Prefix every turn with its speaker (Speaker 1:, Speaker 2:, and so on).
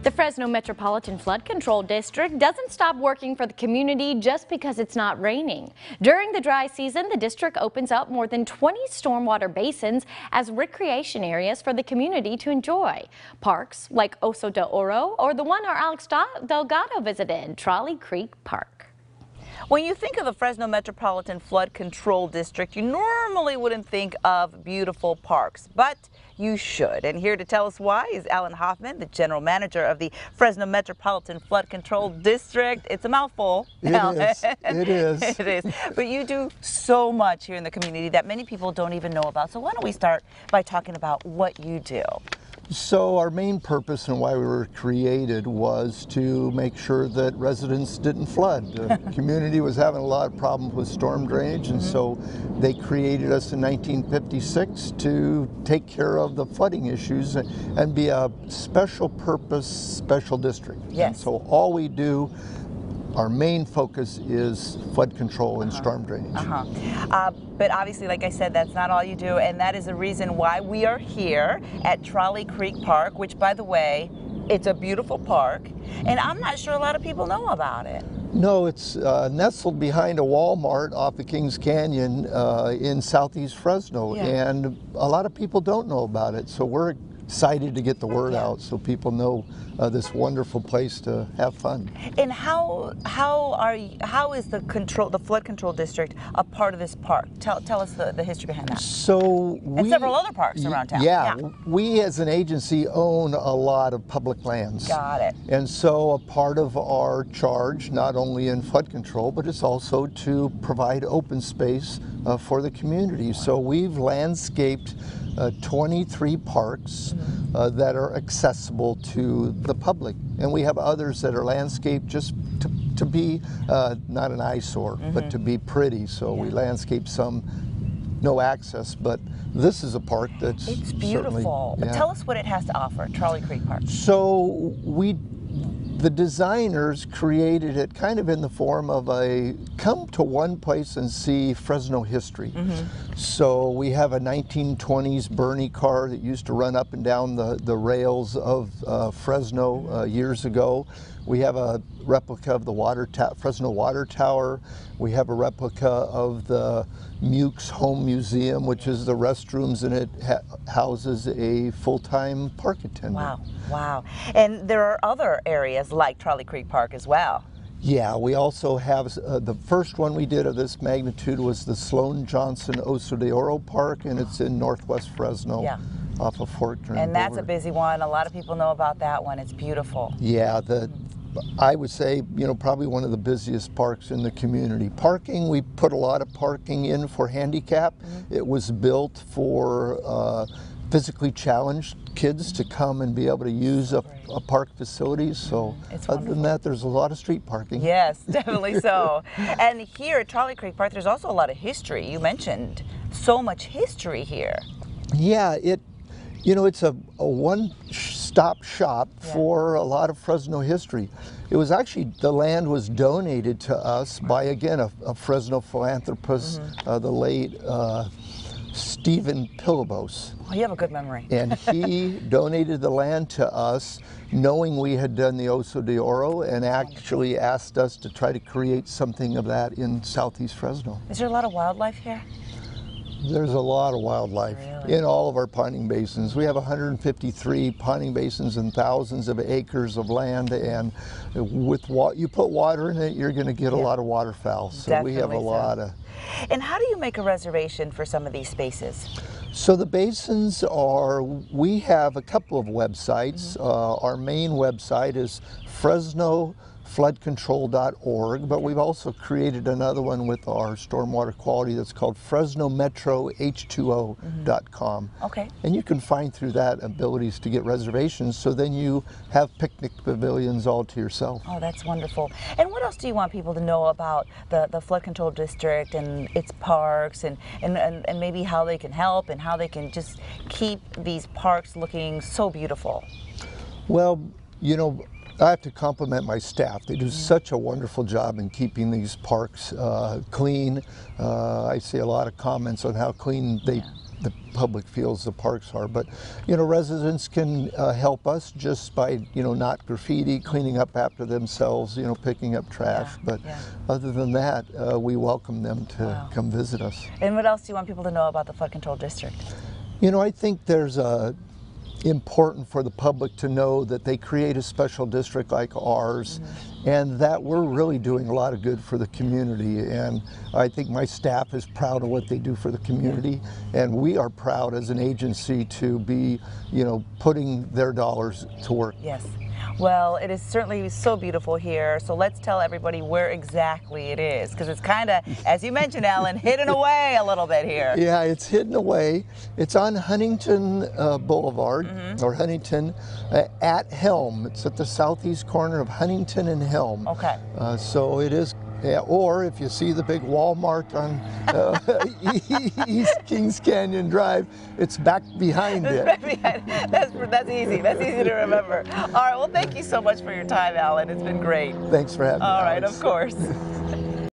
Speaker 1: The Fresno Metropolitan Flood Control District doesn't stop working for the community just because it's not raining. During the dry season, the district opens up more than 20 stormwater basins as recreation areas for the community to enjoy. Parks like Oso Deorro or the one our Alex Delgado visited, Trolley Creek Park.
Speaker 2: When you think of the Fresno Metropolitan Flood Control District, you normally wouldn't think of beautiful parks, but you should. And here to tell us why is Alan Hoffman, the general manager of the Fresno Metropolitan Flood Control District. It's a mouthful.
Speaker 3: It is. It is.
Speaker 2: It is. But you do so much here in the community that many people don't even know about. So why don't we start by talking about what you do?
Speaker 3: So our main purpose and why we were created was to make sure that residents didn't flood. The community was having a lot of problems with storm drainage, and so they created us in 1956 to take care of the flooding issues and be a special purpose, special district.
Speaker 2: Yes.
Speaker 3: And so all we do, our main focus is flood control and storm drainage.
Speaker 2: But obviously, like I said, that's not all you do, and that is the reason why we are here at Trolley Creek Park, which, by the way, it's a beautiful park, and I'm not sure a lot of people know about it.
Speaker 3: No, it's nestled behind a Walmart off of Kings Canyon in southeast Fresno, and a lot of people don't know about it, so we're excited to get the word out so people know this wonderful place to have fun.
Speaker 2: And how is the flood control district a part of this park? Tell us the history behind that.
Speaker 3: So
Speaker 2: and several other parks around town.
Speaker 3: Yeah, we as an agency own a lot of public lands.
Speaker 2: Got it.
Speaker 3: And so a part of our charge, not only in flood control, but it's also to provide open space for the community. So we've landscaped 23 parks that are accessible to the public, and we have others that are landscaped just to be not an eyesore, but to be pretty. So we landscape some no access, but this is a park that's
Speaker 2: it's beautiful. But tell us what it has to offer, Trolley Creek Park.
Speaker 3: So the designers created it kind of in the form of a come to one place and see Fresno history. So we have a 1920s Bernie car that used to run up and down the rails of Fresno years ago. We have a replica of the Fresno Water Tower. We have a replica of the Mukes Home Museum, which is the restrooms, and it houses a full-time park attendant.
Speaker 2: Wow, wow. And there are other areas like Trolley Creek Park as well.
Speaker 3: Yeah, we also have, the first one we did of this magnitude was the Sloane Johnson Oso Deorro Park, and it's in northwest Fresno. Off of Fort Drum.
Speaker 2: And that's a busy one. A lot of people know about that one. It's beautiful.
Speaker 3: Yeah, I would say, probably one of the busiest parks in the community. Parking, we put a lot of parking in for handicap. It was built for physically challenged kids to come and be able to use a park facility. So other than that, there's a lot of street parking.
Speaker 2: Yes, definitely so. And here at Trolley Creek Park, there's also a lot of history. You mentioned so much history here.
Speaker 3: Yeah, it's a one-stop shop for a lot of Fresno history. It was actually, the land was donated to us by, again, a Fresno philanthropist, the late Stephen Pillabos.
Speaker 2: Oh, you have a good memory.
Speaker 3: And he donated the land to us knowing we had done the Oso Deorro and actually asked us to try to create something of that in southeast Fresno.
Speaker 2: Is there a lot of wildlife here?
Speaker 3: There's a lot of wildlife in all of our ponding basins. We have 153 ponding basins and thousands of acres of land, and with you put water in it, you're going to get a lot of waterfowl. So we have a lot of.
Speaker 2: And how do you make a reservation for some of these spaces?
Speaker 3: So the basins we have a couple of websites. Our main website is FresnoFloodControl.org, but we've also created another one with our stormwater quality that's called FresnoMetroH2O.com.
Speaker 2: Okay.
Speaker 3: And you can find through that abilities to get reservations, so then you have picnic pavilions all to yourself.
Speaker 2: Oh, that's wonderful. And what else do you want people to know about the flood control district and its parks, and maybe how they can help and how they can just keep these parks looking so beautiful?
Speaker 3: Well, I have to compliment my staff. They do such a wonderful job in keeping these parks clean. I see a lot of comments on how clean the public feels the parks are. But, you know, residents can help us just by, you know, not graffiti, cleaning up after themselves, you know, picking up trash. But other than that, we welcome them to come visit us.
Speaker 2: And what else do you want people to know about the Flood Control District?
Speaker 3: You know, I think there's important for the public to know that they create a special district like ours, and that we're really doing a lot of good for the community. And I think my staff is proud of what they do for the community, and we are proud as an agency to be, you know, putting their dollars to work.
Speaker 2: Yes. Well, it is certainly so beautiful here, so let's tell everybody where exactly it is, because it's kind of, as you mentioned, Alan, hidden away a little bit here.
Speaker 3: Yeah, it's hidden away. It's on Huntington Boulevard, or Huntington, at Helm. It's at the southeast corner of Huntington and Helm.
Speaker 2: Okay.
Speaker 3: So it is. Yeah, or if you see the big Walmart on East Kings Canyon Drive, it's back behind it.
Speaker 2: That's easy. That's easy to remember. All right, well, thank you so much for your time, Alan. It's been great.
Speaker 3: Thanks for having me.
Speaker 2: All right, of course.